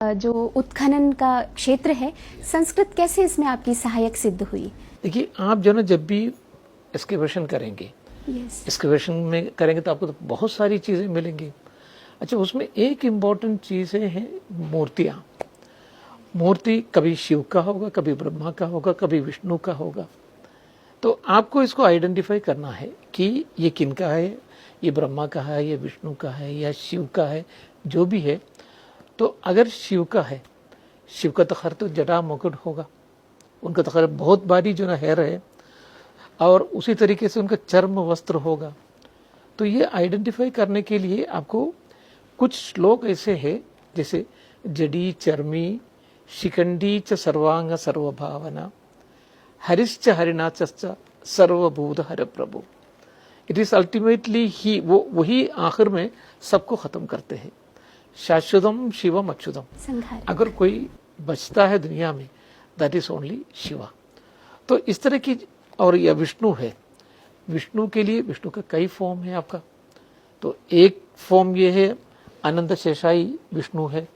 जो उत्खनन का क्षेत्र है, संस्कृत कैसे इसमें आपकी सहायक सिद्ध हुई? देखिए, आप जो ना जब भी एक्सकेवेशन करेंगे, एक्सकेवेशन में करेंगे तो आपको तो बहुत सारी चीज़ें मिलेंगी। अच्छा, उसमें एक इम्पॉर्टेंट चीज़ें हैं मूर्तियाँ। मूर्ति कभी शिव का होगा, कभी ब्रह्मा का होगा, कभी विष्णु का होगा। तो आपको इसको आइडेंटिफाई करना है कि ये किन का है, ये ब्रह्मा का है, ये विष्णु का है या शिव का है, जो भी है। तो अगर शिव का है, शिव का तो खैर तो जटा मुकुट होगा, उनका तो खैर बहुत भारी जो ना हेयर है, और उसी तरीके से उनका चर्म वस्त्र होगा। तो ये आइडेंटिफाई करने के लिए आपको कुछ श्लोक ऐसे हैं, जैसे जडी चर्मी शिखंडी च सर्वांग सर्वभावना हरिश्च हरिनाच सर्वभूत हर प्रभु। इट इज अल्टीमेटली ही वही आखिर में सबको खत्म करते हैं। शाश्वतम शिवम अच्युतम। अगर कोई बचता है दुनिया में, दैट इज ओनली शिवा। तो इस तरह की, और यह विष्णु है। विष्णु के लिए विष्णु का कई फॉर्म है आपका। तो एक फॉर्म ये है, अनंत शेषाई विष्णु है,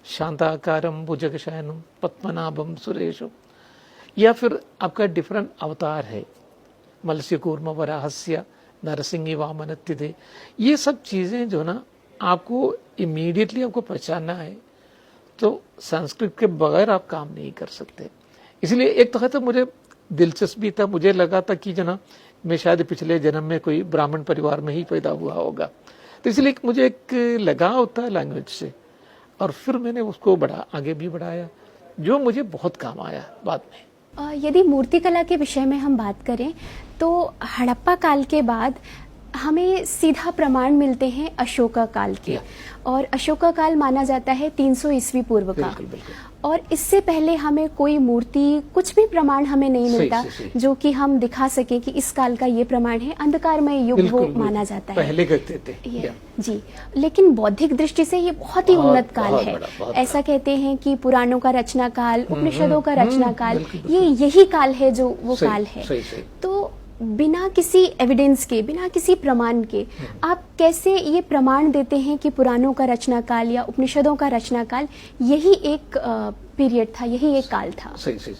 शांताकारम भुजगशयनम पद्मनाभम सुरेशम। या फिर आपका डिफरेंट अवतार है, मत्स्य कूर्म वराहस्य नरसिंह वामन तिथे। ये सब चीजें जो ना आपको इमीडिएटली आपको पहचानना है, तो संस्कृत के बगैर आप काम नहीं कर सकते। इसलिए एक तो मुझे दिलचस्पी था, मुझे लगा था कि जना मैं शायद पिछले जन्म में कोई ब्राह्मण परिवार में ही पैदा हुआ होगा, तो इसलिए मुझे एक लगाव था लैंग्वेज से, और फिर मैंने उसको आगे भी बढ़ाया, जो मुझे बहुत काम आया बाद में। यदि मूर्तिकला के विषय में हम बात करें तो हड़प्पा काल के बाद हमें सीधा प्रमाण मिलते हैं अशोका काल के, और अशोका काल माना जाता है 300 ईस्वी पूर्व का। और इससे पहले हमें कोई मूर्ति, कुछ भी प्रमाण हमें नहीं मिलता जो कि हम दिखा सके कि इस काल का ये प्रमाण है। अंधकारमय युग वो माना जाता है पहले कहते थे जी। लेकिन बौद्धिक दृष्टि से ये बहुत ही उन्नत काल है। ऐसा कहते हैं कि पुराणों का रचना काल, उपनिषदों का रचना काल, ये यही काल है जो वो काल है। तो बिना किसी एविडेंस के, बिना किसी प्रमाण के आप कैसे ये प्रमाण देते हैं कि पुराणों का रचना काल या उपनिषदों का रचना काल यही एक पीरियड था, यही एक काल था? सही।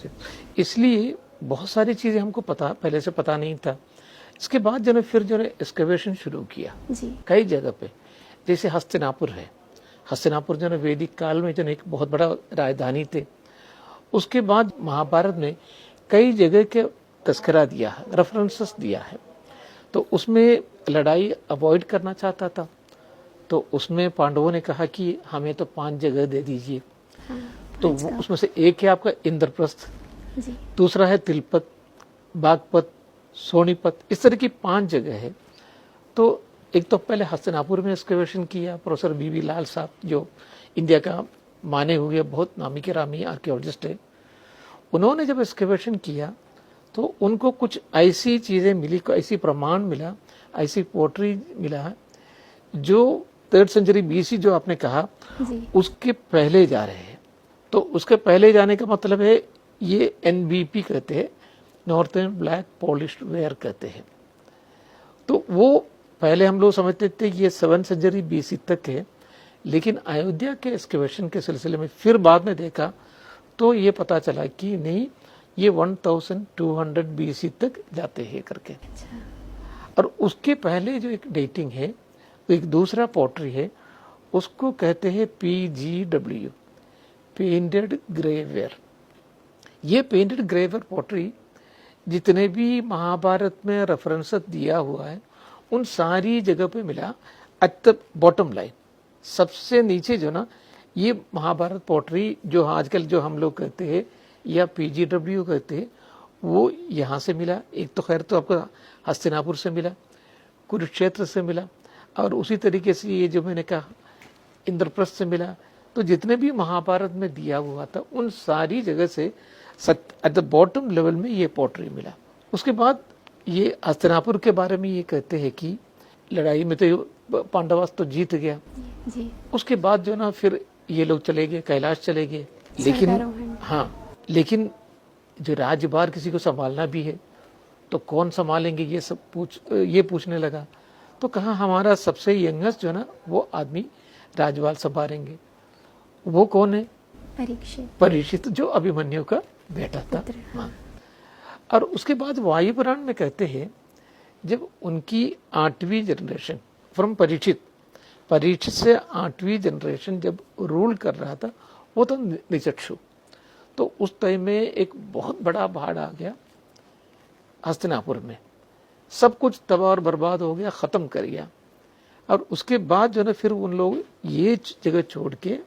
इसलिए बहुत सारी चीजें हमको पहले से पता नहीं था। इसके बाद जो फिर जो एक्सकवेशन शुरू किया जी, कई जगह पे, जैसे हस्तिनापुर है। हस्तिनापुर जो वैदिक काल में जो एक बहुत बड़ा राजधानी थे। उसके बाद महाभारत में कई जगह के तस्करा दिया है, रेफरेंसेस दिया है। तो उसमें लड़ाई अवॉइड करना चाहता था, तो उसमें पांडवों ने कहा कि हमें तो 5 जगह दे दीजिए। तो अच्छा। उसमें से एक है आपका इंद्रप्रस्थ, दूसरा है तिलपत, बागपत, सोनीपत, इस तरह की 5 जगह है। तो एक तो पहले हस्तिनापुर में एक्सकवेशन किया प्रोफेसर बीवी लाल साहब, जो इंडिया का माने हुए बहुत नामी के रामी आर्कियोलॉजिस्ट है। उन्होंने जब एक्सकवेशन किया तो उनको कुछ ऐसी चीजें मिली, ऐसी प्रमाण मिला, ऐसी पोट्री मिला जो 3rd सेंचुरी BC जो आपने कहा उसके पहले जा रहे हैं। तो उसके पहले जाने का मतलब है ये NBP कहते हैं, नॉर्थर्न ब्लैक पॉलिश्ड वेयर कहते हैं। तो वो पहले हम लोग समझते थे कि ये 7th सेंचुरी BC तक है, लेकिन अयोध्या के एक्सकवेशन के सिलसिले में फिर बाद में देखा तो ये पता चला कि नहीं, ये 1200 BC तक जाते हैं करके। अच्छा। और उसके पहले जो एक डेटिंग है, एक दूसरा पोट्री है, उसको कहते हैं PGW, पेंटेड ग्रेवेयर। ये पेंटेड ग्रेवेयर पोट्री जितने भी महाभारत में रेफरेंस दिया हुआ है उन सारी जगह पे मिला। एट द बॉटम लाइन, सबसे नीचे जो ना ये महाभारत पोट्री जो आजकल जो हम लोग कहते हैं या PGW कहते हैं, वो यहाँ से मिला। एक तो खैर तो आपको हस्तिनापुर से मिला, कुरुक्षेत्र से मिला, और उसी तरीके से ये जो मैंने कहा इंद्रप्रस्थ से मिला। तो जितने भी महाभारत में दिया हुआ था उन सारी जगह से एट द बॉटम लेवल में ये पोट्री मिला। उसके बाद ये हस्तिनापुर के बारे में ये कहते हैं कि लड़ाई में तो पांडवास तो जीत गया जी। उसके बाद जो ना फिर ये लोग चले गए, कैलाश चले गए। लेकिन जो राज्यभार किसी को संभालना भी है तो कौन संभालेंगे, ये पूछने लगा। तो कहा हमारा सबसे यंगेस्ट जो ना वो आदमी राजपाल संभालेंगे। वो कौन है? परीक्षित। परीक्षित जो अभिमन्यु का बेटा था। हाँ। और उसके बाद वायु पुराण में कहते हैं जब उनकी 8वीं जनरेशन फ्रॉम परीक्षित से 8वीं जनरेशन जब रूल कर रहा था वो तो निचक्षु, तो उस टाइम में एक बहुत बड़ा बाढ़ आ गया हस्तिनापुर में, सब कुछ तबाह और बर्बाद हो गया, खत्म कर गया। और उसके बाद जो है फिर उन लोग ये जगह छोड़ के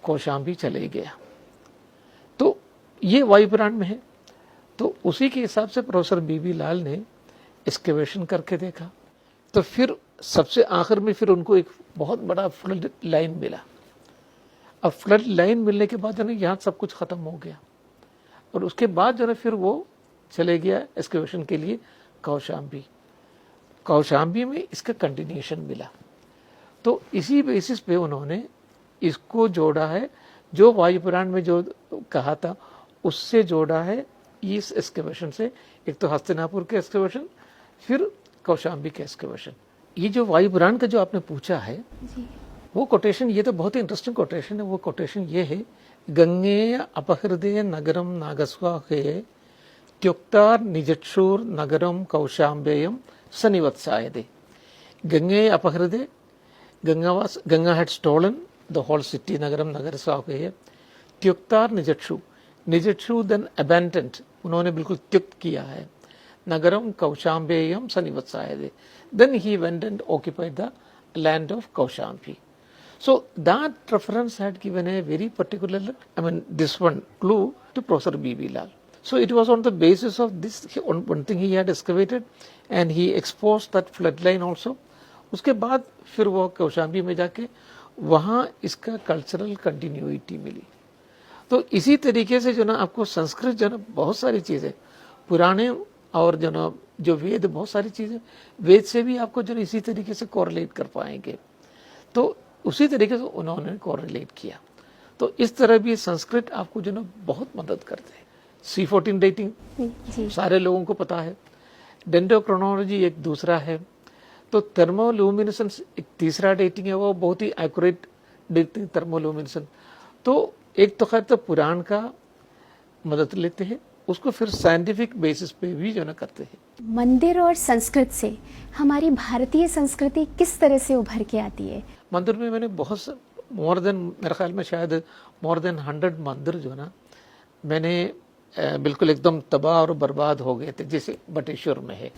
कौशाम्बी चले गया। तो ये वायुपुराण में है। तो उसी के हिसाब से प्रोफेसर बीबी लाल ने एक्सकेवेशन करके देखा, तो फिर सबसे आखिर में फिर उनको एक बहुत बड़ा फ्लड लाइन मिला। अब फ्लड लाइन मिलने के बाद जो है यहाँ सब कुछ खत्म हो गया, और उसके बाद जो है फिर वो चले गया एक्सकेवेशन के लिए कौशाम्बी। कौशाम्बी में इसका कंटिन्यूएशन मिला। तो इसी बेसिस पे उन्होंने इसको जोड़ा है, जो वायुपुराण में जो कहा था उससे जोड़ा है इस एक्सकेवेशन से। एक तो हस्तिनापुर के एक्सकेवेशन, फिर कौशाम्बी के एक्सकेवेशन। ये जो वायुपुराण का जो आपने पूछा है जी। वो कोटेशन, ये तो बहुत ही इंटरेस्टिंग कोटेशन है। वो कोटेशन ये है, गंगे अपहृदय नगरम नागस्वाहे त्युक्तार निजक्षुर नगरम कौशाम्बेयम सनिवत्सायदे। गंगे अपहृदय, Ganga had stolen the whole city नगरम नगरस्वाहे त्युक्तार निजक्षु देन abandoned, उन्होंने बिल्कुल त्युक्त किया है। नगरम कौशाम्बेयम सनिवत्सायदे, then he went and occupied the land of Kaushambi. So that reference had given a very particular, this one clue to Professor B.B. Lal. So it was on the basis of this one thing he had excavated, and he exposed that flood line also. उसके बाद फिर वो कौशाम्बी में जाके वहाँ इसका cultural continuity मिली। तो इसी तरीके से जो ना आपको संस्कृत जो ना बहुत सारी चीज़ें पुराने और जो ना जो वेद, बहुत सारी चीज़ें वेद से भी आपको जो इसी तरीके से कोरिलेट कर पाएंगे। तो उसी तरीके से उन्होंने कोरिलेट किया। तो इस तरह भी संस्कृत आपको जो ना बहुत मदद करते हैं। C14 डेटिंग सारे लोगों को पता है, डेंड्रोक्रोनोलॉजी एक दूसरा है, तो थर्मोल्यूमिनेसेंस एक तीसरा डेटिंग है, वो बहुत ही एक्यूरेट डेटिंग थर्मोल्यूमिनेसेंस। तो एक तो खैर तो पुराण का मदद लेते हैं, उसको फिर साइंटिफिक बेसिस पे भी जो ना करते हैं। मंदिर और संस्कृत से हमारी भारतीय संस्कृति किस तरह से उभर के आती है? मंदिर में मैंने बहुत मोर देन, मेरे ख्याल में शायद मोर देन 100 मंदिर जो ना मैंने बिल्कुल एकदम तबाह और बर्बाद हो गए थे, जैसे बटेश्वर में है,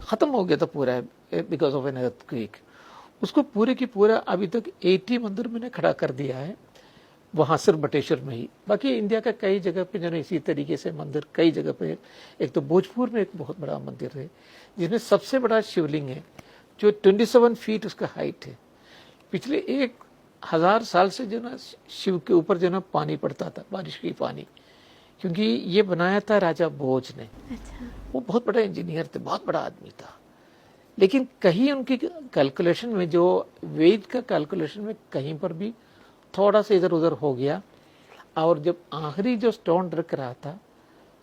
खत्म हो गया था पूरा बिकॉज ऑफ एन अर्थक्वेक। उसको पूरे की पूरा अभी तक 80 मंदिर मैंने खड़ा कर दिया है वहाँ, सिर्फ बटेश्वर में ही। बाकी इंडिया का कई जगह पे जो है इसी तरीके से मंदिर कई जगह पे। एक तो भोजपुर में एक बहुत बड़ा मंदिर है जिसमें सबसे बड़ा शिवलिंग है जो 27 फीट उसका हाइट है। पिछले 1000 साल से जो ना शिव के ऊपर जो ना पानी पड़ता था, बारिश की पानी, क्योंकि ये बनाया था राजा भोज ने। अच्छा। वो बहुत बड़ा इंजीनियर थे, बहुत बड़ा आदमी था, लेकिन कहीं उनकी कैलकुलेशन में, जो वेद का कैलकुलेशन में कहीं पर भी थोड़ा सा इधर उधर हो गया, और जब आखिरी जो स्टोन रख रहा था,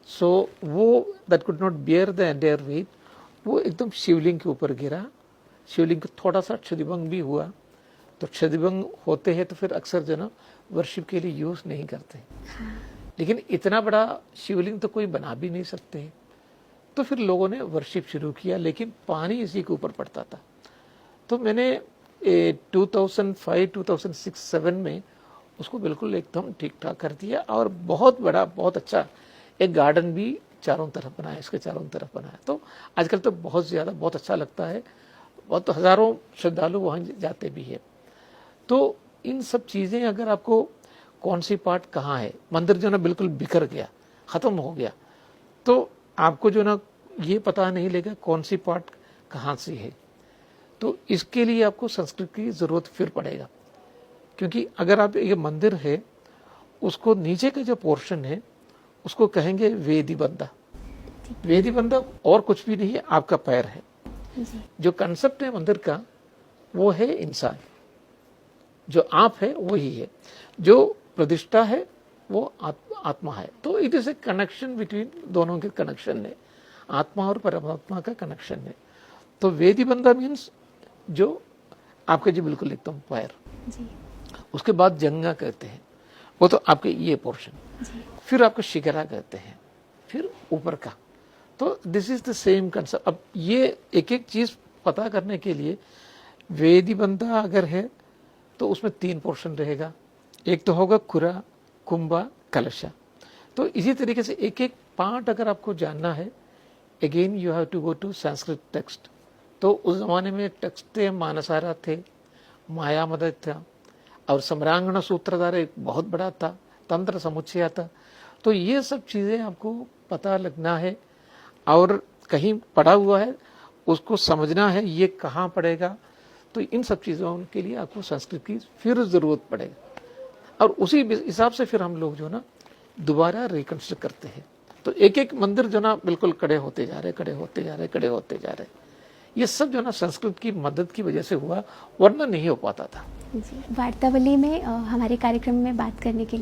सो वो that could not bear the entire weight, वो एकदम शिवलिंग के ऊपर गिरा। शिवलिंग को थोड़ा सा क्षतिभंग भी हुआ। तो क्षतिभंग होते हैं तो फिर अक्सर जो ना वर्शिप के लिए यूज नहीं करते। लेकिन इतना बड़ा शिवलिंग तो कोई बना भी नहीं सकते, तो फिर लोगों ने वर्शिप शुरू किया, लेकिन पानी इसी के ऊपर पड़ता था। तो मैंने 2005, 2006, 2007 में उसको बिल्कुल एकदम ठीक ठाक कर दिया, और बहुत बड़ा, बहुत अच्छा एक गार्डन भी चारों तरफ बनाया, इसके चारों तरफ बनाया। तो आजकल तो बहुत ज़्यादा, बहुत अच्छा लगता है, बहुत हज़ारों श्रद्धालु वहाँ जाते भी है। तो इन सब चीज़ें, अगर आपको कौन सी पार्ट कहाँ है, मंदिर जो ना बिल्कुल बिखर गया, ख़त्म हो गया, तो आपको जो ना ये पता नहीं लगेगा कौन सी पार्ट कहाँ से है। तो इसके लिए आपको संस्कृत की ज़रूरत फिर पड़ेगा, क्योंकि अगर आप ये मंदिर है उसको नीचे का जो पोर्शन है उसको कहेंगे वेदी बंदा। वेदी बंदा और कुछ भी नहीं है, आपका पैर है। जो कंसेप्ट है मंदिर का वो है इंसान, जो आप है वही है, जो प्रतिष्ठा है वो आत्मा है। तो it is a connection between, दोनों के कनेक्शन है, आत्मा और परमात्मा का कनेक्शन है। तो वेदी बंदा मीन्स जो आपके जो बिल्कुल एकदम पैर। उसके बाद जंगा कहते हैं, वो तो आपके ये पोर्शन, फिर आपको शिखरा कहते हैं, फिर ऊपर का। तो this is the same concept. अब ये एक एक चीज पता करने के लिए वेदी बंधा अगर है तो उसमें 3 पोर्शन रहेगा, एक तो होगा खुरा, कुंभा, कलशा। तो इसी तरीके से एक एक पार्ट अगर आपको जानना है, again you have to go to Sanskrit text. तो उस जमाने में टेक्स्ट थे, मानसारा थे, माया मदद था, और सम्रांगण सूत्रधार एक बहुत बड़ा था, तंत्र समुच्चय था। तो ये सब चीजें आपको पता लगना है, और कहीं पढ़ा हुआ है उसको समझना है, ये कहाँ पड़ेगा। तो इन सब चीज़ों के लिए आपको संस्कृत की फिर ज़रूरत पड़ेगा, और उसी हिसाब से फिर हम लोग जो ना दोबारा रिकंस्ट्रक्ट करते हैं। तो एक एक मंदिर जो ना बिल्कुल खड़े होते जा रहे, खड़े होते जा रहे, खड़े होते जा रहे। ये सब जो ना संस्कृत की मदद की वजह से हुआ, वरना नहीं हो पाता था। जी, वार्तावली में हमारे कार्यक्रम में बात करने के लिए